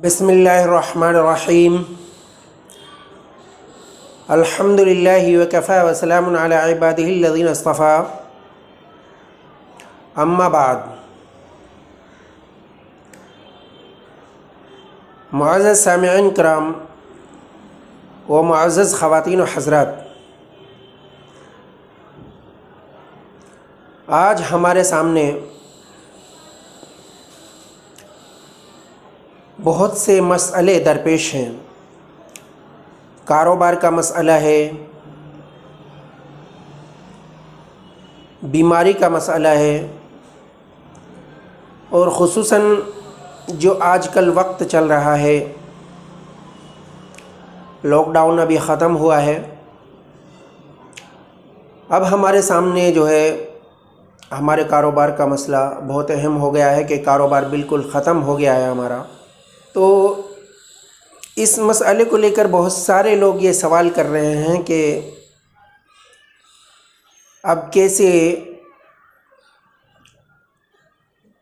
بسم اللہ الرحمن الرحیم الحمد للہ وکفی وسلام علی عبادہ الذین اصطفی اما بعد۔ معزز سامعین کرام و معزز خواتین و حضرات، آج ہمارے سامنے بہت سے مسئلے درپیش ہیں۔ کاروبار کا مسئلہ ہے، بیماری کا مسئلہ ہے، اور خصوصاً جو آج کل وقت چل رہا ہے، لاک ڈاؤن ابھی ختم ہوا ہے، اب ہمارے سامنے جو ہے ہمارے کاروبار کا مسئلہ بہت اہم ہو گیا ہے کہ کاروبار بالکل ختم ہو گیا ہے ہمارا۔ تو اس مسئلے کو لے کر بہت سارے لوگ یہ سوال کر رہے ہیں کہ اب کیسے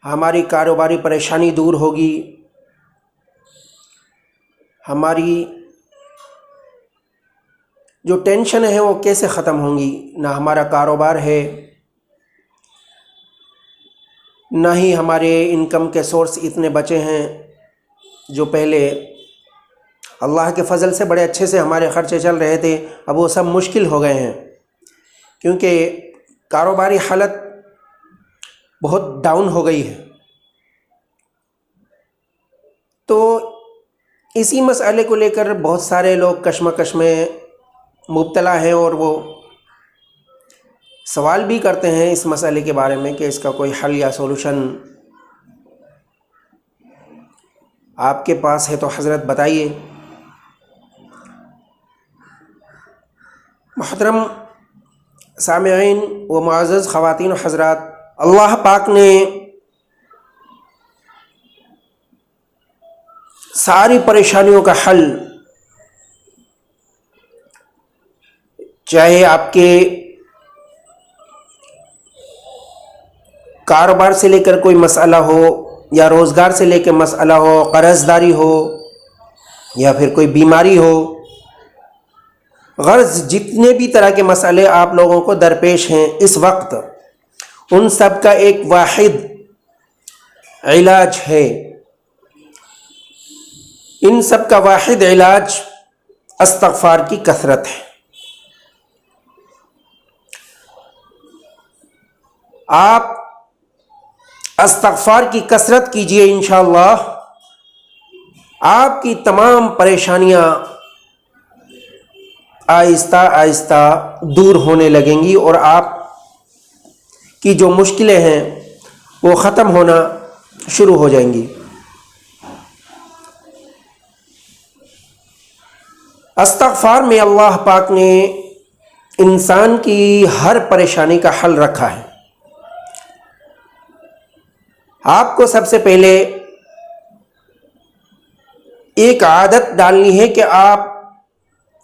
ہماری کاروباری پریشانی دور ہوگی، ہماری جو ٹینشن ہے وہ کیسے ختم ہوں گی۔ نہ ہمارا کاروبار ہے، نہ ہی ہمارے انکم کے سورس اتنے بچے ہیں جو پہلے اللہ کے فضل سے بڑے اچھے سے ہمارے خرچے چل رہے تھے، اب وہ سب مشکل ہو گئے ہیں کیونکہ کاروباری حالت بہت ڈاؤن ہو گئی ہے۔ تو اسی مسئلے کو لے کر بہت سارے لوگ کشمکش میں مبتلا ہیں اور وہ سوال بھی کرتے ہیں اس مسئلے کے بارے میں کہ اس کا کوئی حل یا سولوشن آپ کے پاس ہے تو حضرت بتائیے۔ محترم سامعین و معزز خواتین و حضرات، اللہ پاک نے ساری پریشانیوں کا حل، چاہے آپ کے کاروبار سے لے کر کوئی مسئلہ ہو یا روزگار سے لے کے مسئلہ ہو، قرض داری ہو یا پھر کوئی بیماری ہو، غرض جتنے بھی طرح کے مسئلے آپ لوگوں کو درپیش ہیں اس وقت، ان سب کا ایک واحد علاج ہے۔ ان سب کا واحد علاج استغفار کی کثرت ہے۔ آپ استغفار کی کثرت کیجئے، انشاءاللہ آپ کی تمام پریشانیاں آہستہ آہستہ دور ہونے لگیں گی اور آپ کی جو مشکلیں ہیں وہ ختم ہونا شروع ہو جائیں گی۔ استغفار میں اللہ پاک نے انسان کی ہر پریشانی کا حل رکھا ہے۔ آپ کو سب سے پہلے ایک عادت ڈالنی ہے کہ آپ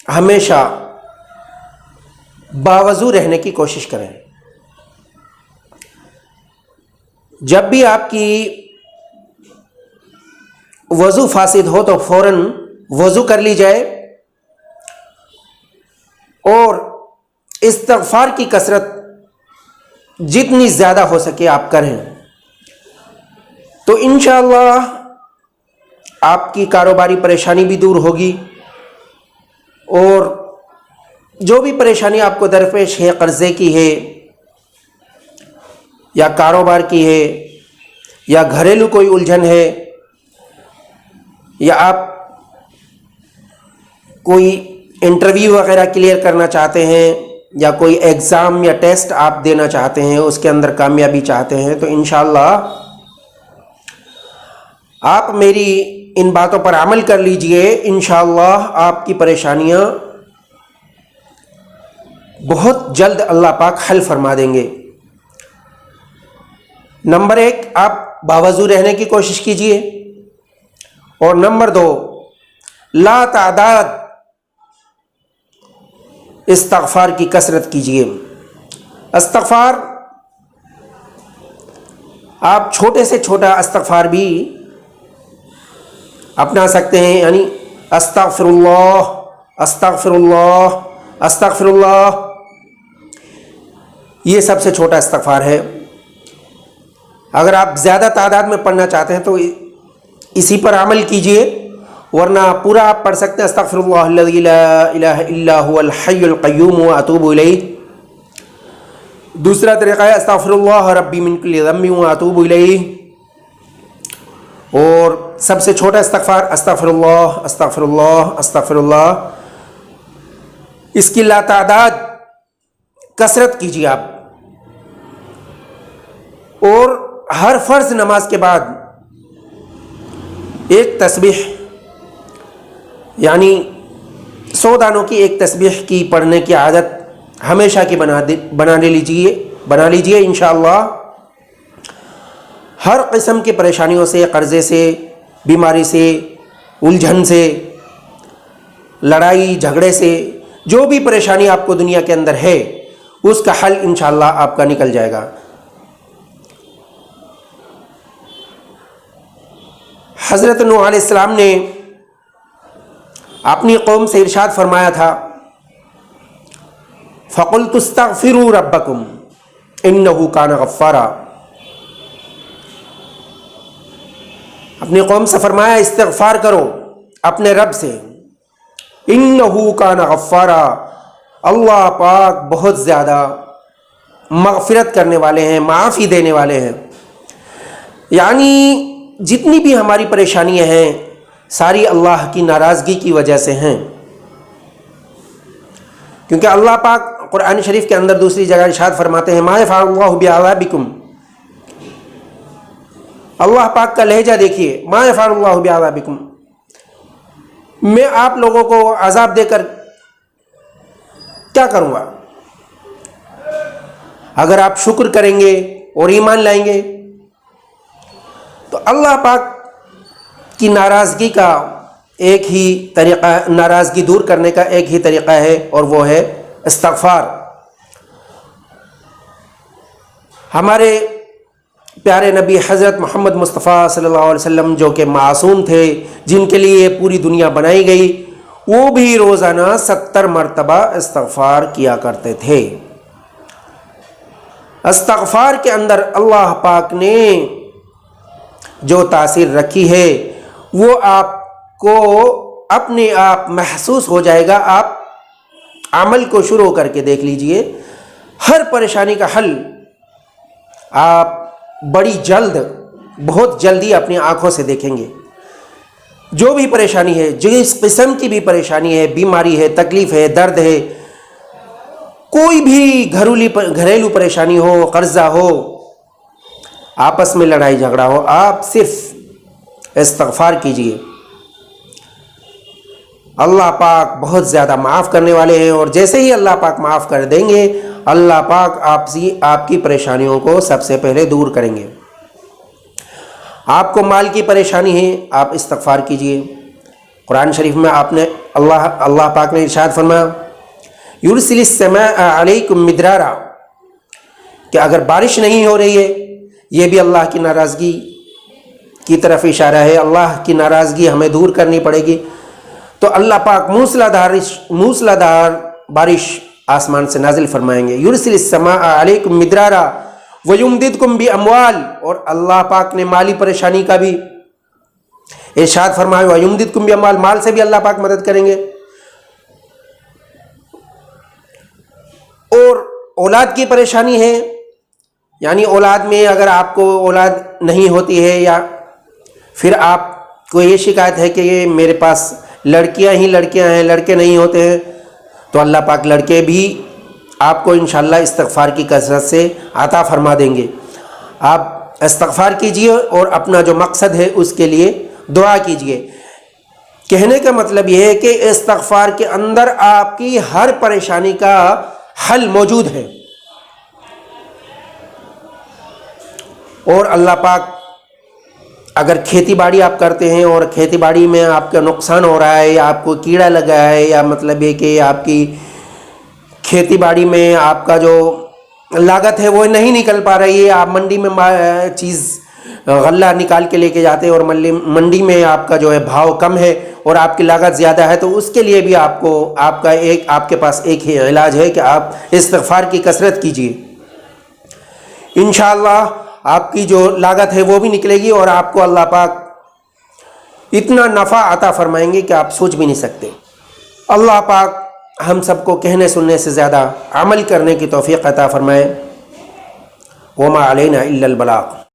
ہمیشہ باوضو رہنے کی کوشش کریں۔ جب بھی آپ کی وضو فاسد ہو تو فوراً وضو کر لی جائے اور استغفار کی کثرت جتنی زیادہ ہو سکے آپ کریں، تو انشاءاللہ آپ کی کاروباری پریشانی بھی دور ہوگی، اور جو بھی پریشانی آپ کو درپیش ہے، قرضے کی ہے یا کاروبار کی ہے یا گھریلو کوئی الجھن ہے یا آپ کوئی انٹرویو وغیرہ کلیئر کرنا چاہتے ہیں یا کوئی ایگزام یا ٹیسٹ آپ دینا چاہتے ہیں، اس کے اندر کامیابی چاہتے ہیں، تو انشاءاللہ آپ میری ان باتوں پر عمل کر لیجئے، انشاءاللہ آپ کی پریشانیاں بہت جلد اللہ پاک حل فرما دیں گے۔ نمبر 1، آپ باوضو رہنے کی کوشش کیجئے، اور نمبر 2، لا تعداد استغفار کی کثرت کیجئے۔ استغفار آپ چھوٹے سے چھوٹا استغفار بھی अपना सकते हैं, यानी अस्तगफिरुल्लाह अस्तगफिरुल्लाह अस्तगफिरुल्लाह। ये सबसे छोटा इस्तिग़फ़ार है। अगर आप ज़्यादा तादाद में पढ़ना चाहते हैं तो इसी पर अमल कीजिए, वरना पूरा आप पढ़ सकते हैं अस्तगफिरुल्लाह अल्लज़ी ला इलाहा इल्ला हुवल हय्युल क़य्यूम व अतूबु इलैह। दूसरा तरीक़ा है अस्तगफिरुल्लाह रब्बी मिन कुल्लि ज़म्बिन व अतूबु इलैह। और सबसे छोटा इस्तिग़फ़ार अस्तगफिरुल्लाह अस्तगफिरुल्लाह अस्तगफिरुल्लाह। इसकी लातादाद कसरत कीजिए आप। और हर फ़र्ज़ नमाज के बाद एक तस्बीह, यानी 100 दानों की एक तस्बीह की पढ़ने की आदत हमेशा की बना लीजिए इंशाअल्लाह। हर किस्म की परेशानियों से, कर्ज़े से, बीमारी से, उलझन से, लड़ाई झगड़े से, जो भी परेशानी आपको दुनिया के अंदर है उसका हल इंशाअल्लाह आपका निकल जाएगा। हज़रत नूह अलैहिस्सलाम ने अपनी कौम से इरशाद फरमाया था, फ़क़ुल्तु इस्तग़फ़िरू रब्बकुम इन्नहु कान गफ़्फ़ारा। अपनी कौम से फरमाया इस्तिग़फ़ार करो अपने रब से, इन्नहु कान गफ़्फ़ारा, अल्लाह पाक बहुत ज़्यादा मग़फ़िरत करने वाले हैं, माफ़ी देने वाले हैं। यानी जितनी भी हमारी परेशानियां हैं सारी अल्लाह की नाराज़गी की वजह से हैं, क्योंकि अल्लाह पाक कुरान शरीफ के अंदर दूसरी जगह इरशाद फरमाते हैं मा यफ़अलुल्लाहु बिअज़ाबिकुम। अल्लाह पाक का लहजा देखिए, मा यफ़अलुल्लाहु बिअज़ाबिकुम, मैं आप लोगों को अज़ाब देकर क्या करूँगा। अगर आप शुक्र करेंगे और ईमान लाएंगे तो अल्लाह पाक की नाराज़गी का एक ही तरीक़ा, नाराज़गी दूर करने का एक ही तरीक़ा है और वो है इस्तिग़फ़ार। हमारे प्यारे नबी हज़रत मोहम्मद मुस्तफ़ा सल्लल्लाहु अलैहि वसल्लम जो कि मासूम थे, जिनके लिए पूरी दुनिया बनाई गई, वो भी रोज़ाना 70 मरतबा इस्तिग़फ़ार किया करते थे। इस्तिग़फ़ार के अंदर अल्लाह पाक ने जो तासीर रखी है वो आपको अपने आप महसूस हो जाएगा। आप अमल को शुरू करके देख लीजिए, हर परेशानी का हल आप बड़ी जल्द, बहुत जल्दी अपनी आंखों से देखेंगे। जो भी परेशानी है, जिस किस्म की भी परेशानी है, बीमारी है, तकलीफ़ है, दर्द है, कोई भी घरेलू परेशानी हो, कर्जा हो, आपस में लड़ाई झगड़ा हो, आप सिर्फ इस्तिग़फ़ार कीजिए। अल्लाह पाक बहुत ज़्यादा माफ़ करने वाले हैं और जैसे ही अल्लाह पाक माफ़ कर देंगे, अल्लाह पाक आपकी परेशानियों को सबसे पहले दूर करेंगे। आपको माल की परेशानी है, आप इस्तिग़फ़ार कीजिए। कुरान शरीफ में अल्लाह पाक ने इरशाद फरमाया युरसिलिस समा अलैकुम मिदरारा, कि अगर बारिश नहीं हो रही है, ये भी अल्लाह की नाराज़गी की तरफ इशारा है। अल्लाह की नाराज़गी हमें दूर करनी पड़ेगी, तो अल्लाह पाक मूसलाधार बारिश आसमान से नाजिल फरमाएंगे। युरसिलिस समा अलैकुम मिदरारा व युमदिदकुम बि अमवाल, और अल्लाह पाक ने माली परेशानी का भी इरशाद फरमाया व युमदिदकुम बि अमवाल, माल से भी अल्लाह पाक मदद करेंगे। और औलाद की परेशानी है, यानी औलाद में अगर आपको औलाद नहीं होती है या फिर आपको ये शिकायत है कि ये मेरे पास लड़कियां ही लड़कियां हैं, लड़के नहीं होते हैं, तो अल्लाह पाक लड़के भी आपको इंशाअल्लाह इस्तिग़फ़ार की कसरत से अता फरमा देंगे। आप इस्तिग़फ़ार कीजिए और अपना जो मकसद है उसके लिए दुआ कीजिए। कहने का मतलब यह है कि इस्तिग़फ़ार के अंदर आपकी हर परेशानी का हल मौजूद है। और अल्लाह पाक, अगर खेती बाड़ी आप करते हैं और खेती बाड़ी में आपका नुकसान हो रहा है या आपको कीड़ा लगा है, या मतलब ये कि आपकी खेती बाड़ी में आपका जो लागत है वो नहीं निकल पा रही है, आप मंडी में चीज़ غلہ نکال کے لے کے جاتے ہیں اور منڈی میں آپ کا جو ہے بھاؤ کم ہے اور آپ کی لاگت زیادہ ہے، تو اس کے لیے بھی آپ کے پاس ایک ہی علاج ہے کہ آپ استغفار کی کثرت کیجیے، انشاءاللہ آپ کی جو لاگت ہے وہ بھی نکلے گی اور آپ کو اللہ پاک اتنا نفع عطا فرمائیں گے کہ آپ سوچ بھی نہیں سکتے۔ اللہ پاک ہم سب کو کہنے سننے سے زیادہ عمل کرنے کی توفیق عطا فرمائے۔ وما علینا الا البلاغ۔